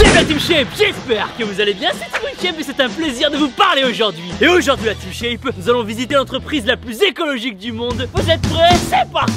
la Team Shape, j'espère que vous allez bien, c'est Team Shape et c'est un plaisir de vous parler aujourd'hui. Et aujourd'hui la Team Shape, nous allons visiter l'entreprise la plus écologique du monde. Vous êtes prêts? C'est parti!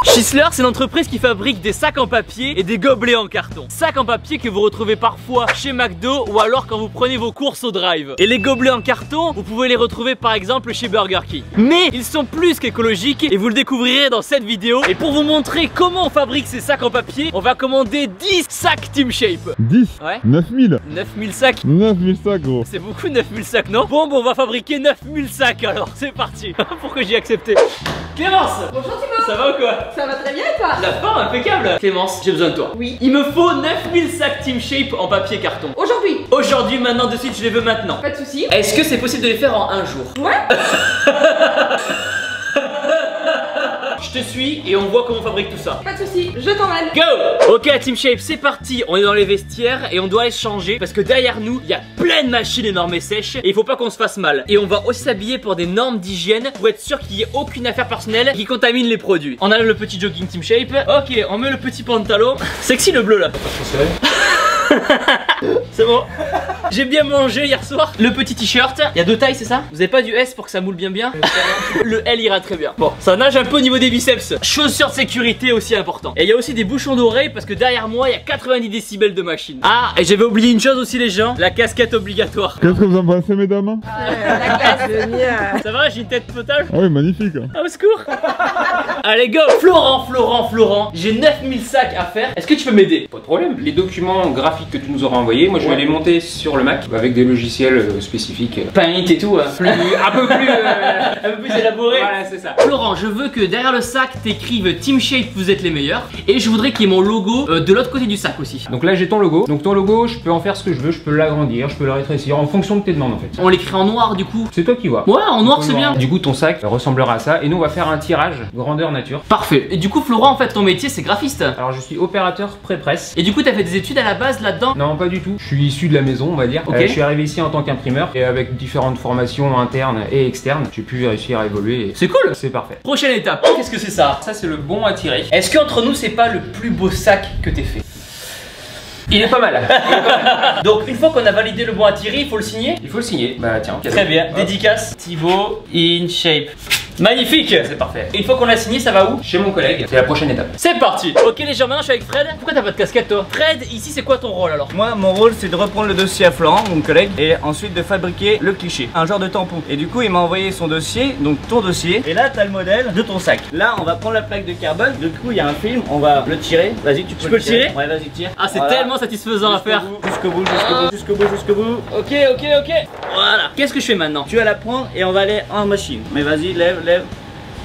Schissler, c'est l'entreprise qui fabrique des sacs en papier et des gobelets en carton. Sacs en papier que vous retrouvez parfois chez McDo ou alors quand vous prenez vos courses au drive. Et les gobelets en carton, vous pouvez les retrouver par exemple chez Burger King. Mais ils sont plus qu'écologiques et vous le découvrirez dans cette vidéo. Et pour vous montrer comment on fabrique ces sacs en papier, on va commander 10 sacs Team Shape. 10? Ouais. 9000. 9000 sacs. 9000 sacs, gros. C'est beaucoup 9000 sacs, non? Bon, on va fabriquer 9000 sacs alors. C'est parti. Pourquoi j'ai accepté? Clémence! Bonjour Thibaut! Ça va ou quoi? Ça va très bien et toi? La forme impeccable. Clémence, j'ai besoin de toi. Oui. Il me faut 9000 sacs Team Shape en papier carton. Aujourd'hui? Aujourd'hui, maintenant, de suite, je les veux maintenant. Pas de soucis. Est-ce que c'est possible de les faire en un jour? Ouais. Je te suis et on voit comment on fabrique tout ça. Pas de soucis, je t'emmène. Go! Ok, Team Shape, c'est parti. On est dans les vestiaires et on doit les changer parce que derrière nous, il y a plein de machines énormes et sèches et il faut pas qu'on se fasse mal. Et on va aussi s'habiller pour des normes d'hygiène pour être sûr qu'il n'y ait aucune affaire personnelle qui contamine les produits. On a le petit jogging Team Shape. Ok, on met le petit pantalon. Sexy le bleu là. C'est bon. J'ai bien mangé hier soir. Le petit t-shirt. Il y a deux tailles, c'est ça? Vous avez pas du S pour que ça moule bien bien? Le L ira très bien. Bon, ça nage un peu au niveau des biceps. Chaussures de sécurité aussi important. Et il y a aussi des bouchons d'oreilles parce que derrière moi il y a 90 décibels de machine. Ah, et j'avais oublié une chose aussi les gens. La casquette obligatoire. Qu'est-ce que vous en pensez, mesdames? La classe. Ça va, j'ai une tête totale? Ah oui, magnifique. Ah, au secours. Allez go. Florent, j'ai 9000 sacs à faire. Est-ce que tu peux m'aider? Pas de problème. Les documents graphiques que tu nous auras envoyés, moi je vais les monter sur le Mac avec des logiciels spécifiques. Paint et tout, un peu plus élaboré. Voilà, c'est ça. Florent, je veux que derrière le sac t'écrives Team Shape, vous êtes les meilleurs. Et je voudrais qu'il y ait mon logo de l'autre côté du sac aussi. Donc là j'ai ton logo. Donc ton logo, je peux en faire ce que je veux, je peux l'agrandir, je peux le rétrécir en fonction de tes demandes en fait. On l'écrit en noir du coup. C'est toi qui vois. Ouais, en noir c'est bien. Du coup ton sac ressemblera à ça et nous on va faire un tirage grandeur nature. Parfait. Et du coup Florent, en fait ton métier c'est graphiste. Alors je suis opérateur pré-presse. Et du coup t'as fait des études à la base là-dedans? Non, pas du tout. Je suis issu de la maison, on va dire. Ok. Je suis arrivé ici en tant qu'imprimeur et avec différentes formations internes et externes, j'ai pu réussir à évoluer. C'est cool. C'est parfait. Prochaine étape. Qu'est-ce que c'est ça? Ça c'est le bon à tirer. Est-ce qu'entre nous c'est pas le plus beau sac que t'aies fait? Il est pas mal. Donc une fois qu'on a validé le bon à tirer, il faut le signer? Il faut le signer. Bah tiens. Très bien. Hop. Dédicace Thibaut in Shape. Magnifique. C'est parfait. Et une fois qu'on l'a signé, ça va où? Chez mon collègue. C'est la prochaine étape. C'est parti. Ok les gens, maintenant je suis avec Fred. Pourquoi t'as pas de casquette toi? Fred, ici c'est quoi ton rôle alors? Moi, mon rôle, c'est de reprendre le dossier à Florent, mon collègue, et ensuite de fabriquer le cliché, un genre de tampon. Et du coup, il m'a envoyé son dossier, donc ton dossier. Et là, t'as le modèle de ton sac. Là, on va prendre la plaque de carbone. Du coup, il y a un film, on va le tirer. Vas-y, tu peux le tirer? Ouais, vas-y, tire. Ah, c'est Voilà. tellement satisfaisant à faire. Jusqu'au bout, jusqu'au bout, jusqu'au bout, jusqu'au bout. Ok. Voilà. Qu'est-ce que je fais maintenant? Tu vas la prendre et on va aller en machine. Mais vas-y, lève.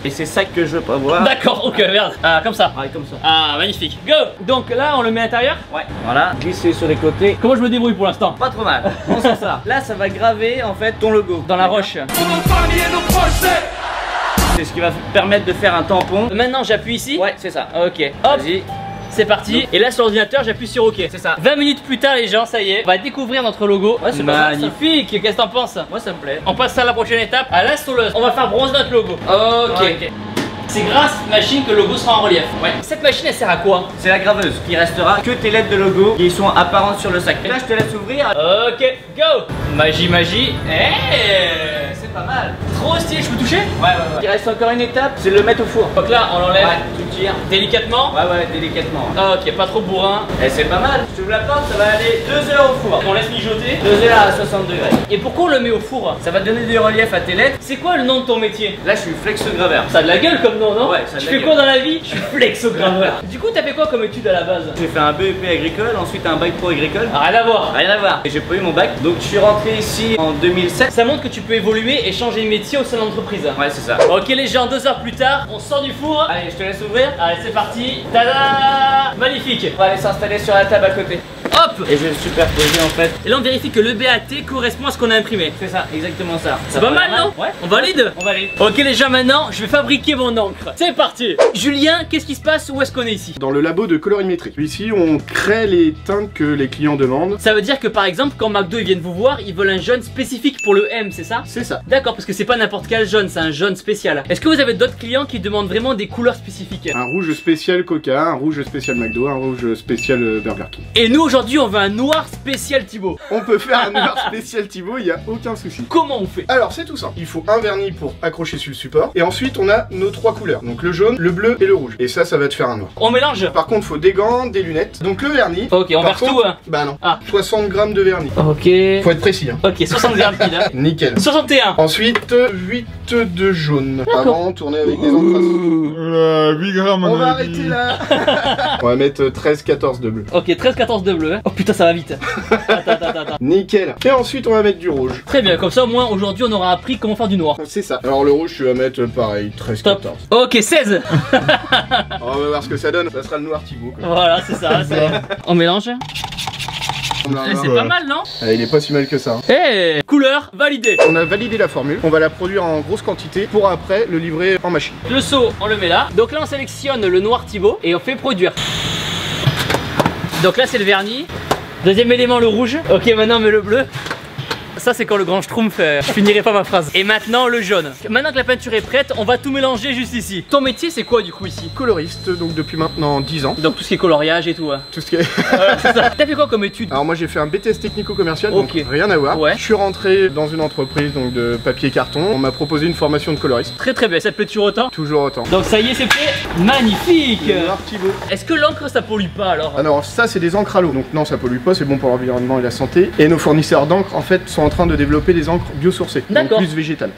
Et c'est ça que je veux pas voir. D'accord, ok, merde. Ah, comme ça. Ouais, comme ça. Ah, magnifique. Go. Donc là, on le met à l'intérieur? Ouais, voilà. Glisser sur les côtés. Comment je me débrouille pour l'instant? Pas trop mal. On sent ça. Là, ça va graver en fait ton logo. Dans la roche. C'est ce qui va permettre de faire un tampon. Maintenant, j'appuie ici? Ouais, c'est ça. Ok. Hop. Vas-y. C'est parti. Et là sur l'ordinateur j'appuie sur OK. C'est ça. 20 minutes plus tard les gens, ça y est, on va découvrir notre logo. Ouais, c'est pas mal, ça. Magnifique. Qu'est-ce que t'en penses? Moi, ça me plaît. On passe à la prochaine étape. À la soleuse. On va faire bronzer notre logo. Ok. Ouais. C'est grâce à cette machine que le logo sera en relief. Ouais. Cette machine elle sert à quoi? C'est la graveuse qui restera que tes lettres de logo qui sont apparentes sur le sac. Et là, je te laisse ouvrir. Ok, go. Magie. C'est pas mal. Trop stylé, je peux toucher? Ouais. Il reste encore une étape, c'est le mettre au four. Donc là on l'enlève. Ouais, tu le tires. Délicatement. Ouais, délicatement. Ok, pas trop bourrin. Et c'est pas mal. Tu ouvres la porte, ça va aller 2 heures au four. On laisse mijoter. 2 heures à 60 degrés. Et pourquoi on le met au four? Ça va donner du relief à tes lettres. C'est quoi le nom de ton métier? Là, je suis flexograveur. Ça a de la gueule comme nom, non? Ouais, ça a de Tu la fais gueule. quoi dans la vie? Je suis flexograveur. Du coup, t'as fait quoi comme étude à la base? J'ai fait un BEP agricole, ensuite un bac pro agricole. Rien à voir. Rien à voir. Et j'ai pas eu mon bac. Donc, je suis rentré ici en 2007. Ça montre que tu peux évoluer et changer de métier au sein de l'entreprise. Ouais, c'est ça. Ok les gens, 2 heures plus tard, on sort du four. Allez, je te laisse ouvrir. Allez, c'est parti. Tada! Magnifique. On va aller s'installer sur la table à côté. Hop! Et je vais le superposer en fait. Et là on vérifie que le BAT correspond à ce qu'on a imprimé. C'est ça, exactement ça. C'est pas mal, non? Ouais. On valide? On valide. Ok les gens, maintenant je vais fabriquer mon encre. C'est parti. Julien, qu'est-ce qui se passe? Où est-ce qu'on est ici? Dans le labo de colorimétrie. Ici, on crée les teintes que les clients demandent. Ça veut dire que par exemple quand McDo ils viennent vous voir, ils veulent un jaune spécifique pour le M, c'est ça? C'est ça. D'accord, parce que c'est pas n'importe quel jaune, c'est un jaune spécial. Est-ce que vous avez d'autres clients qui demandent vraiment des couleurs spécifiques? Un rouge spécial Coca, un rouge spécial McDo, un rouge spécial Burger King. Et nous aujourd'hui on veut un noir spécial Thibaut. On peut faire un noir spécial Thibaut, il n'y a aucun souci. Comment on fait? Alors c'est tout simple, il faut un vernis pour accrocher sur le support et ensuite on a nos 3 couleurs, donc le jaune, le bleu et le rouge. Et ça va te faire un noir. On mélange? Par contre faut des gants, des lunettes, donc le vernis. Ok, on par verse contre, tout hein. Bah non, Ah. 60 grammes de vernis. Ok. Faut être précis hein. Ok, 60 grammes pile hein. Nickel. 61. Ensuite 8 de jaune. Avant tourner avec des encrasses. Oula, 8 grammes On va avait arrêter dit. là. On va mettre 13-14 de bleu. Ok, 13-14 de bleu hein. Oh putain ça va vite. Attends. Nickel. Et ensuite on va mettre du rouge. Très bien, comme ça au moins aujourd'hui on aura appris comment faire du noir. C'est ça. Alors le rouge tu vas mettre pareil, 13-14. Top. Ok, 16. On va voir ce que ça donne. Ça sera le noir Thibaut. quoi. Voilà, c'est ça. On mélange. Eh, c'est pas mal non? Ah, il est pas si mal que ça. hein. Eh, couleur validée. On a validé la formule. On va la produire en grosse quantité pour après le livrer en machine. Le seau, on le met là. Donc là on sélectionne le noir Thibaut et on fait produire. Donc là c'est le vernis. Deuxième élément le rouge. Ok, maintenant on met le bleu. Ça c'est quand le grand schtroumpf fait. Je finirai pas ma phrase. Et maintenant le jaune. Maintenant que la peinture est prête, on va tout mélanger juste ici. Ton métier c'est quoi du coup ici? Coloriste, donc depuis maintenant 10 ans. Donc tout ce qui est coloriage et tout. Hein. Tout ce qui est... C'est ça. T'as fait quoi comme étude? Alors moi j'ai fait un BTS technico-commercial, Ok. donc rien à voir. Ouais. Je suis rentré dans une entreprise donc de papier carton. On m'a proposé une formation de coloriste. Très très bien, ça te plaît toujours autant? Toujours autant. Donc ça y est c'est fait. Magnifique. Le noir Thibaut. Est-ce que l'encre ça pollue pas alors? Alors ça c'est des encres à l'eau, donc non ça pollue pas, c'est bon pour l'environnement et la santé. Et nos fournisseurs d'encre en fait sont en train de développer des encres biosourcées, donc D'accord. plus végétales.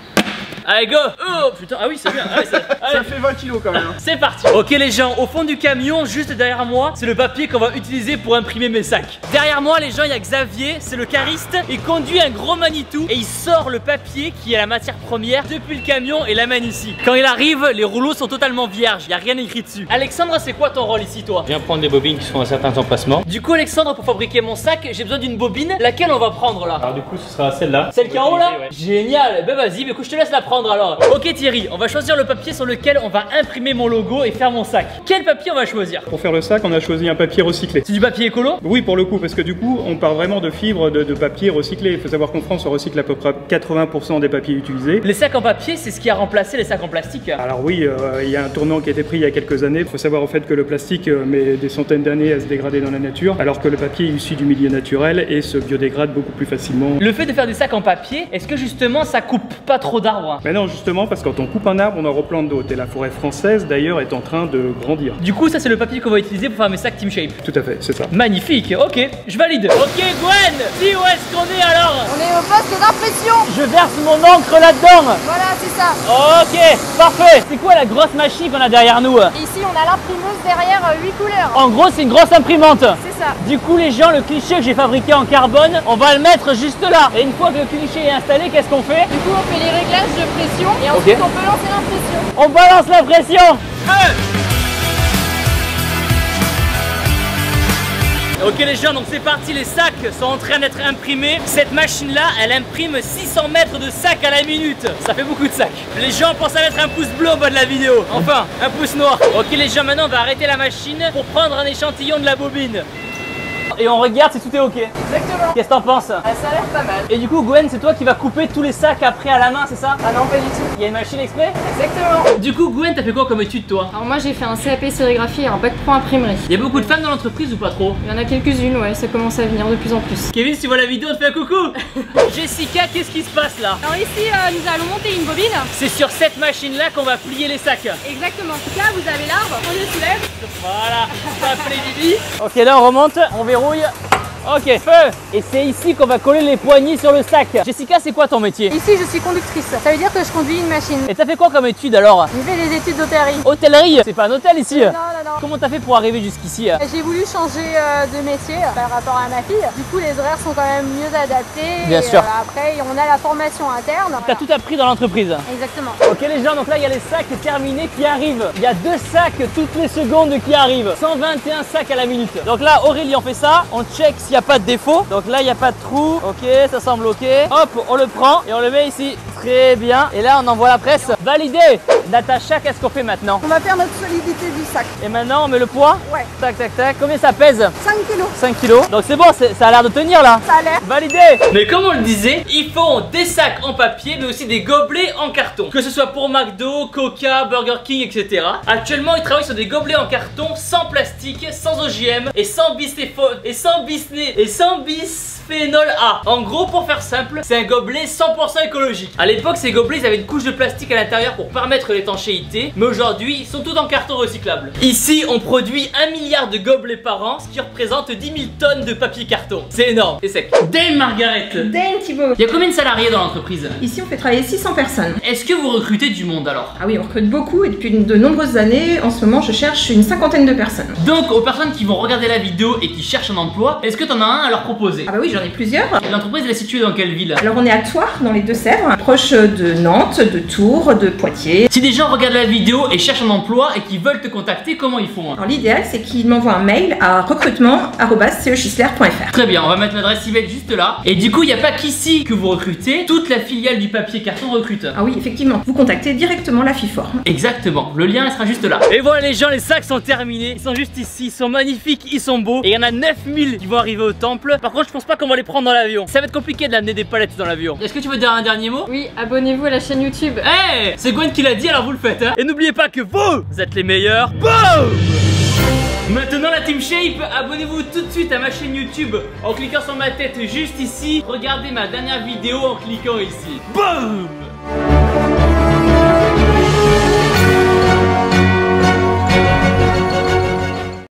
Allez go. Oh putain, ah oui c'est bien. Allez, Ça fait 20 kilos quand même. hein. C'est parti. Ok les gens, au fond du camion, juste derrière moi, c'est le papier qu'on va utiliser pour imprimer mes sacs. Derrière moi les gens, il y a Xavier, c'est le cariste. Il conduit un gros Manitou et il sort le papier qui est la matière première depuis le camion et l'amène ici. Quand il arrive, les rouleaux sont totalement vierges, il n'y a rien écrit dessus. Alexandre, c'est quoi ton rôle ici toi? Je viens prendre des bobines qui sont à certains emplacements. Du coup Alexandre, pour fabriquer mon sac, j'ai besoin d'une bobine. Laquelle on va prendre là? Alors du coup ce sera celle-là. Celle qui est en haut là? Ouais. Génial. Ben vas-y, écoute, je te laisse la prendre alors. Ok Thierry, on va choisir le papier sur lequel on va imprimer mon logo et faire mon sac. Quel papier on va choisir? Pour faire le sac, on a choisi un papier recyclé. C'est du papier écolo? Oui, pour le coup, parce que du coup, on part vraiment de fibres de papier recyclé. Il faut savoir qu'en France, on recycle à peu près 80% des papiers utilisés. Les sacs en papier, c'est ce qui a remplacé les sacs en plastique. Alors oui, il y a un tournant qui a été pris il y a quelques années. Il faut savoir en fait que le plastique met des centaines d'années à se dégrader dans la nature, alors que le papier est issu du milieu naturel et se biodégrade beaucoup plus facilement. Le fait de faire des sacs en papier, est-ce que justement ça coupe pas trop d'arbres? Mais non, justement, parce que quand on coupe un arbre, on en replante d'autres. Et la forêt française, d'ailleurs, est en train de grandir. Du coup, ça c'est le papier qu'on va utiliser pour faire mes sacs Team Shape. Tout à fait, c'est ça. Magnifique, ok, je valide. Ok Gwen, dis où est-ce qu'on est alors? On est au poste d'impression. Je verse mon encre là-dedans. Voilà, c'est ça. Ok, parfait. C'est quoi la grosse machine qu'on a derrière nous? Et ici, on a l'imprimeuse derrière 8 couleurs. En gros, c'est une grosse imprimante. C'est ça. Du coup, les gens, le cliché que j'ai fabriqué en carbone, on va le mettre juste là. Et une fois que le cliché est installé, qu'est-ce qu'on fait? Du coup, on fait les réglages de pression et ensuite Ok. on peut lancer l'impression. On balance la pression. Feu! Ok les gens, donc c'est parti, les sacs sont en train d'être imprimés. Cette machine là, elle imprime 600 mètres de sacs à la minute. Ça fait beaucoup de sacs. Les gens pensent à mettre un pouce bleu au bas de la vidéo. Enfin, un pouce noir. Ok les gens, maintenant on va arrêter la machine pour prendre un échantillon de la bobine. Et on regarde si tout est ok. Exactement. Qu'est-ce que t'en penses? Ça a l'air pas mal. Et du coup Gwen, c'est toi qui vas couper tous les sacs après à la main, c'est ça? Ah non, pas du tout. Il y a une machine exprès? Exactement. Du coup Gwen, t'as fait quoi comme étude toi? Alors moi j'ai fait un CAP sérigraphie et un bac pro imprimerie. Il y a beaucoup de femmes dans l'entreprise ou pas trop? Il y en a quelques-unes, ouais, ça commence à venir de plus en plus. Kevin, si tu vois la vidéo, on te fait un coucou. Jessica, qu'est-ce qui se passe là? Alors ici, nous allons monter une bobine. C'est sur cette machine là qu'on va plier les sacs. Exactement. En tout cas, vous avez l'arbre, on le soulève. Voilà, on va appeler Bibi. Ok, là on remonte, on verrouille. Ok, feu. Et c'est ici qu'on va coller les poignées sur le sac. Jessica, c'est quoi ton métier? Ici, je suis conductrice. Ça veut dire que je conduis une machine. Et t'as fait quoi comme étude alors? J'ai fait des études d'hôtellerie. Hôtellerie? C'est pas un hôtel ici? Non, non, non. Comment t'as fait pour arriver jusqu'ici? J'ai voulu changer de métier par rapport à ma fille. Du coup, les horaires sont quand même mieux adaptés. Bien Et, sûr. Après, on a la formation interne. T'as tout appris dans l'entreprise. Exactement. Ok les gens, donc là il y a les sacs terminés qui arrivent. Il y a 2 sacs toutes les secondes qui arrivent. 121 sacs à la minute. Donc là Aurélie on fait ça, on check si s'il n'y a pas de défaut. Donc là il n'y a pas de trou. Ok, ça semble ok. Hop, on le prend et on le met ici. Très bien. Et là on envoie la presse. Validé. Natacha, qu'est-ce qu'on fait maintenant? On va faire notre solidité du sac. Et maintenant on met le poids. Ouais. Tac tac tac. Combien ça pèse? 5 kilos. 5 kilos. Donc c'est bon, ça a l'air de tenir là. Ça a l'air. Validé. Mais comme on le disait, ils font des sacs en papier mais aussi des gobelets en carton. Que ce soit pour McDo, Coca, Burger King, etc. Actuellement ils travaillent sur des gobelets en carton sans plastique, sans OGM et sans bisphénol A. En gros, pour faire simple, c'est un gobelet 100% écologique. À l'époque, ces gobelets ils avaient une couche de plastique à l'intérieur pour permettre l'étanchéité, mais aujourd'hui ils sont tous en carton recyclable. Ici on produit 1 milliard de gobelets par an, ce qui représente 10 000 tonnes de papier carton. C'est énorme et sec. Dame Margaret, Dame Thibaut. il y a combien de salariés dans l'entreprise? Ici on fait travailler 600 personnes. Est-ce que vous recrutez du monde alors? Ah oui, on recrute beaucoup et depuis de nombreuses années, en ce moment je cherche une 50aine de personnes. Donc aux personnes qui vont regarder la vidéo et qui cherchent un emploi, est-ce que t'en as un à leur proposer? Ah bah oui, j'en ai plusieurs. Et l'entreprise elle est située dans quelle ville? Alors on est à Thouars, dans les Deux-Sèvres, proche de Nantes, de Tours, de Poitiers. Si des gens regardent la vidéo et cherchent un emploi et qui veulent te contacter, comment ils font? Alors l'idéal c'est qu'ils m'envoient un mail à recrutement@ceschisler.fr. Très bien, on va mettre l'adresse email juste là. Et du coup, il n'y a pas qu'ici que vous recrutez, toute la filiale du papier carton recrute. Ah oui, effectivement, vous contactez directement la FIFOR. Exactement, le lien il sera juste là. Et voilà les gens, les sacs sont terminés. Ils sont juste ici, ils sont magnifiques, ils sont beaux. Et il y en a 9000 qui vont arriver au temple. Par contre, je pense pas qu'on va les prendre dans l'avion. Ça va être compliqué d'amener des palettes dans l'avion. Est-ce que tu veux dire un dernier mot? Oui, abonnez-vous à la chaîne YouTube. Hey, c'est Gwen qui l'a dit, alors vous le faites hein. Et n'oubliez pas que vous êtes les meilleurs. Boom! Maintenant la Team Shape, abonnez-vous tout de suite à ma chaîne YouTube en cliquant sur ma tête juste ici. Regardez ma dernière vidéo en cliquant ici. Boom!